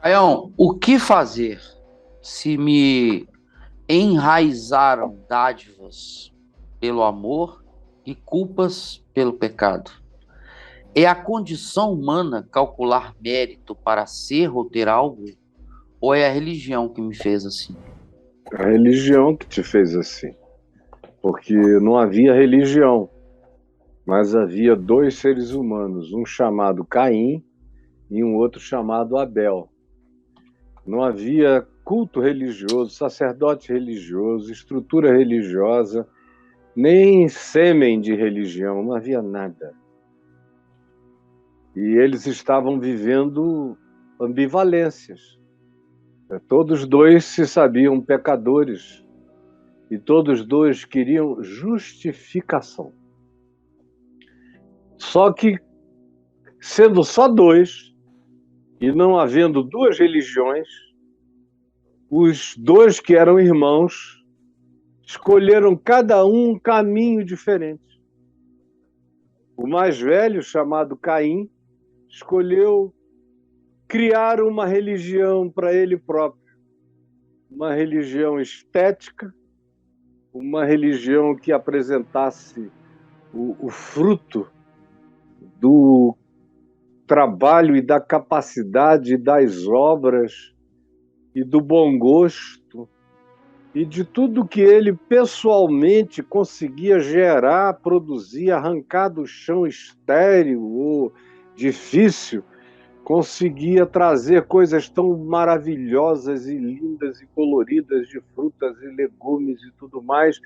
Aião, o que fazer se me enraizaram dádivas pelo amor e culpas pelo pecado? É a condição humana calcular mérito para ser ou ter algo? Ou é a religião que me fez assim? A religião que te fez assim, porque não havia religião, mas havia dois seres humanos, um chamado Caim e um outro chamado Abel. Não havia culto religioso, sacerdote religioso, estrutura religiosa, nem sêmen de religião, não havia nada. E eles estavam vivendo ambivalências. Todos dois se sabiam pecadores e todos dois queriam justificação. Só que, sendo só dois, e não havendo duas religiões, os dois que eram irmãos escolheram cada um caminho diferente. O mais velho, chamado Caim, escolheu criar uma religião para ele próprio, uma religião estética, uma religião que apresentasse o fruto do trabalho e da capacidade das obras e do bom gosto e de tudo que ele pessoalmente conseguia gerar, produzir, arrancar do chão estéril ou difícil, conseguia trazer coisas tão maravilhosas e lindas e coloridas de frutas e legumes e tudo mais.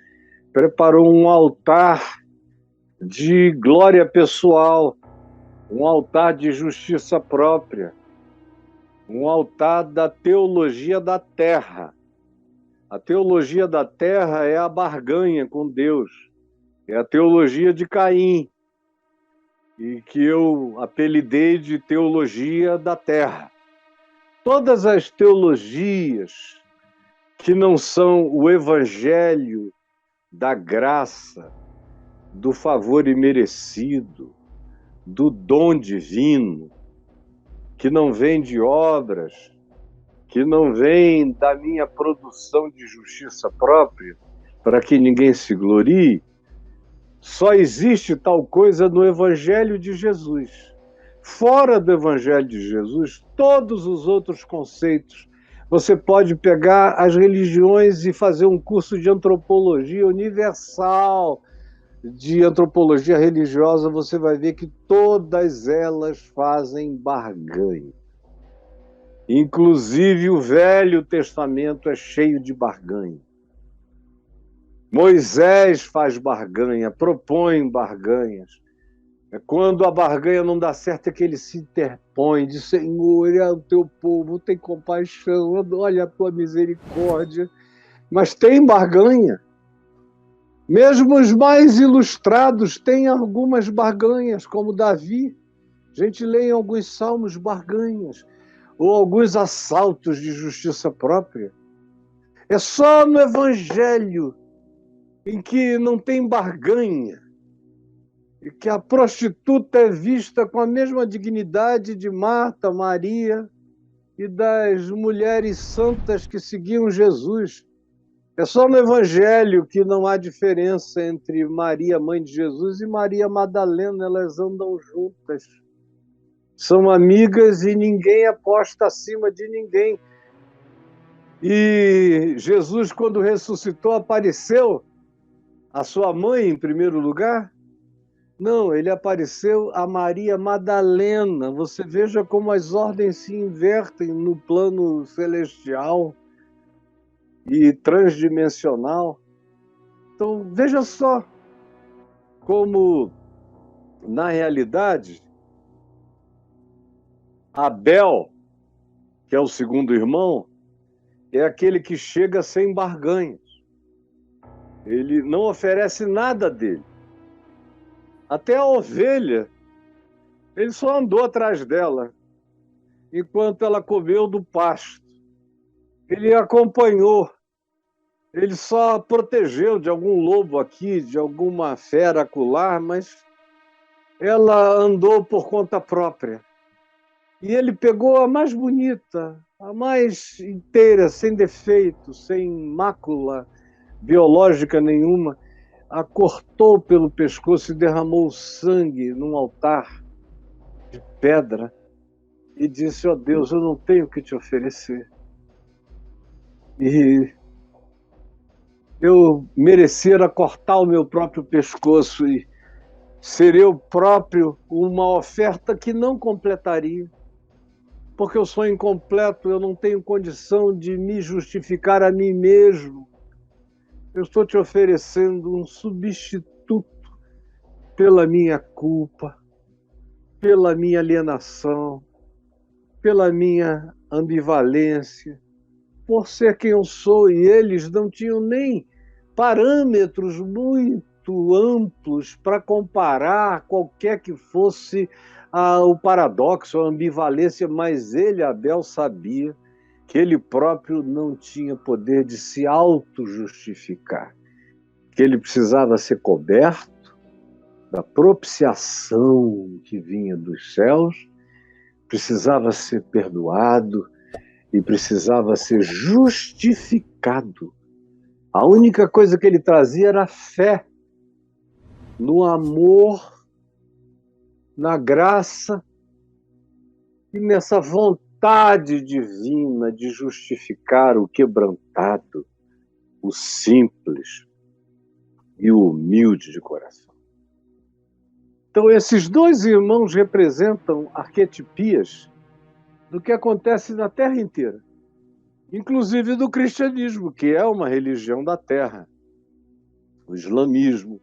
Preparou um altar de glória pessoal, um altar de justiça própria, um altar da teologia da terra. A teologia da terra é a barganha com Deus, é a teologia de Caim, e que eu apelidei de teologia da terra. Todas as teologias que não são o evangelho da graça, do favor imerecido, do dom divino, que não vem de obras, que não vem da minha produção de justiça própria, para que ninguém se glorie, só existe tal coisa no Evangelho de Jesus. Fora do Evangelho de Jesus, todos os outros conceitos, você pode pegar as religiões e fazer um curso de antropologia universal, de antropologia religiosa, você vai ver que todas elas fazem barganha. Inclusive o Velho Testamento é cheio de barganha. Moisés faz barganha, propõe barganhas. Quando a barganha não dá certo é que ele se interpõe, diz: Senhor, é o teu povo, tem compaixão, olha a tua misericórdia. Mas tem barganha. Mesmo os mais ilustrados têm algumas barganhas, como Davi. A gente lê em alguns salmos barganhas, ou alguns assaltos de justiça própria. É só no Evangelho em que não tem barganha, e que a prostituta é vista com a mesma dignidade de Marta, Maria e das mulheres santas que seguiam Jesus. É só no Evangelho que não há diferença entre Maria, mãe de Jesus, e Maria Madalena, elas andam juntas. São amigas e ninguém aposta acima de ninguém. E Jesus, quando ressuscitou, apareceu a sua mãe em primeiro lugar? Não, ele apareceu a Maria Madalena. Você veja como as ordens se invertem no plano celestial e transdimensional. Então, veja só como, na realidade, Abel, que é o segundo irmão, é aquele que chega sem barganhas. Ele não oferece nada dele. Até a ovelha, ele só andou atrás dela, enquanto ela comeu do pasto. Ele acompanhou, ele só protegeu de algum lobo aqui, de alguma fera acolá, mas ela andou por conta própria. E ele pegou a mais bonita, a mais inteira, sem defeito, sem mácula biológica nenhuma, a cortou pelo pescoço e derramou sangue num altar de pedra e disse: ó Deus, eu não tenho o que te oferecer. E eu merecera cortar o meu próprio pescoço e ser eu próprio uma oferta que não completaria, porque eu sou incompleto, eu não tenho condição de me justificar a mim mesmo. Eu estou te oferecendo um substituto pela minha culpa, pela minha alienação, pela minha ambivalência, por ser quem eu sou. E eles não tinham nem parâmetros muito amplos para comparar qualquer que fosse o paradoxo, a ambivalência, mas ele, Abel, sabia que ele próprio não tinha poder de se auto-justificar, que ele precisava ser coberto da propiciação que vinha dos céus, precisava ser perdoado e precisava ser justificado. A única coisa que ele trazia era a fé no amor, na graça e nessa vontade divina de justificar o quebrantado, o simples e o humilde de coração. Então, esses dois irmãos representam arquetipias do que acontece na Terra inteira, inclusive do cristianismo, que é uma religião da Terra. O islamismo,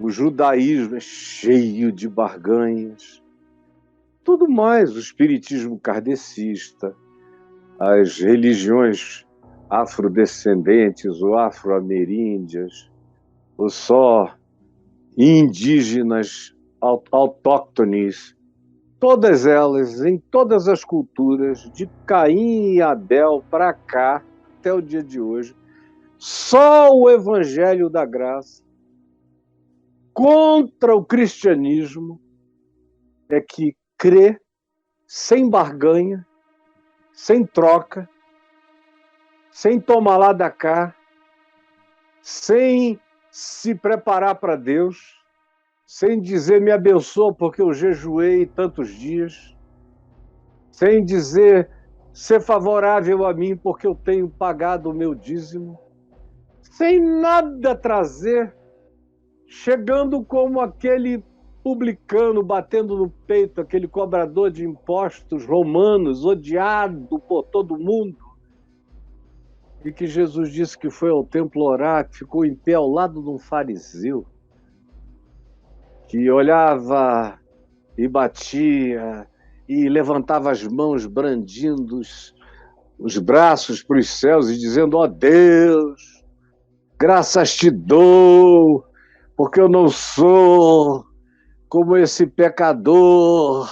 o judaísmo é cheio de barganhas, tudo mais, o espiritismo kardecista, as religiões afrodescendentes ou afro-ameríndias, ou só indígenas autóctones, todas elas, em todas as culturas, de Caim e Abel para cá, até o dia de hoje, só o Evangelho da Graça contra o cristianismo é que crê sem barganha, sem troca, sem tomar lá da cá, sem se preparar para Deus, sem dizer me abençoa porque eu jejuei tantos dias, sem dizer ser favorável a mim porque eu tenho pagado o meu dízimo, sem nada trazer, chegando como aquele publicano batendo no peito, aquele cobrador de impostos romanos, odiado por todo mundo, e que Jesus disse que foi ao templo orar, que ficou em pé ao lado de um fariseu, que olhava e batia e levantava as mãos brandindo os braços para os céus e dizendo: ó Deus, graças te dou, porque eu não sou como esse pecador,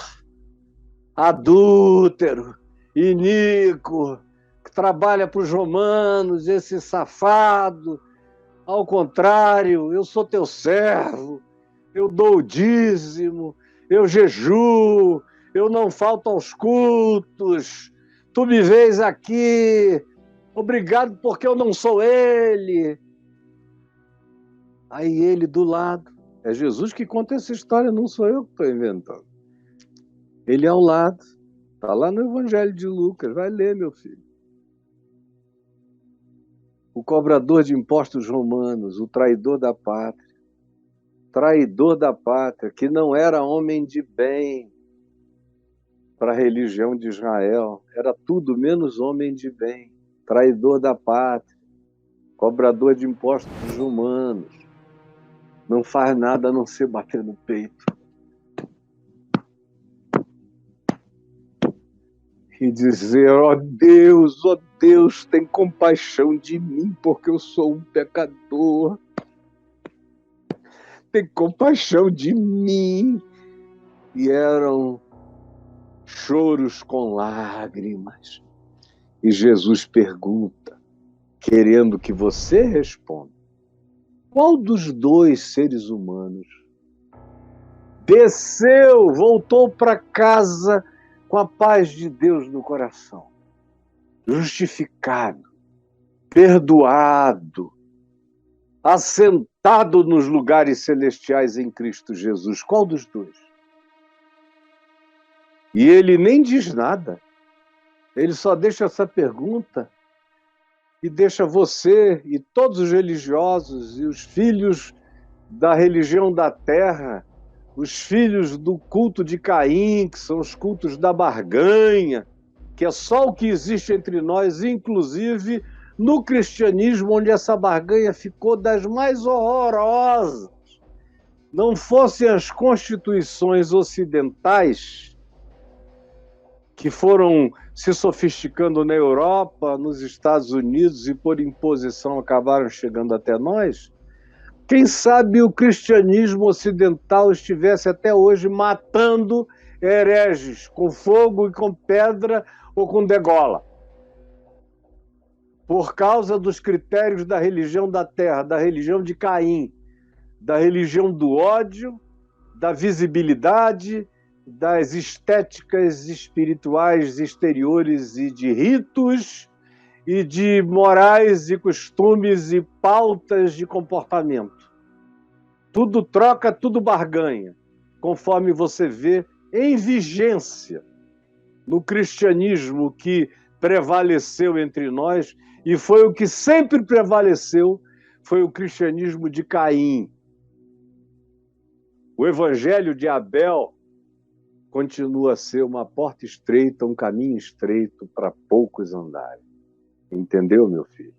adúltero, iníquo, que trabalha para os romanos, esse safado. Ao contrário, eu sou teu servo, eu dou o dízimo, eu jejuo, eu não falto aos cultos, tu me vês aqui, obrigado porque eu não sou ele. Aí ele do lado, é Jesus que conta essa história, não sou eu que estou inventando. Ele ao lado, está lá no Evangelho de Lucas, vai ler, meu filho. O cobrador de impostos romanos, o traidor da pátria, que não era homem de bem para a religião de Israel, era tudo menos homem de bem, traidor da pátria, cobrador de impostos humanos, não faz nada a não ser bater no peito e dizer: ó Deus, tem compaixão de mim, porque eu sou um pecador. Tem compaixão de mim. E eram choros com lágrimas. E Jesus pergunta, querendo que você responda: qual dos dois seres humanos desceu, voltou para casa com a paz de Deus no coração, justificado, perdoado, assentado nos lugares celestiais em Cristo Jesus. Qual dos dois? E ele nem diz nada. Ele só deixa essa pergunta e deixa você e todos os religiosos e os filhos da religião da terra, os filhos do culto de Caim, que são os cultos da barganha, que é só o que existe entre nós, inclusive no cristianismo, onde essa barganha ficou das mais horrorosas. Não fossem as constituições ocidentais, que foram se sofisticando na Europa, nos Estados Unidos e por imposição acabaram chegando até nós, quem sabe o cristianismo ocidental estivesse até hoje matando hereges com fogo e com pedra ou com degola. Por causa dos critérios da religião da terra, da religião de Caim, da religião do ódio, da visibilidade, das estéticas espirituais exteriores e de ritos e de morais e costumes e pautas de comportamento. Tudo troca, tudo barganha, conforme você vê em vigência no cristianismo que prevaleceu entre nós, e foi o que sempre prevaleceu, foi o cristianismo de Caim. O evangelho de Abel continua a ser uma porta estreita, um caminho estreito para poucos andarem. Entendeu, meu filho?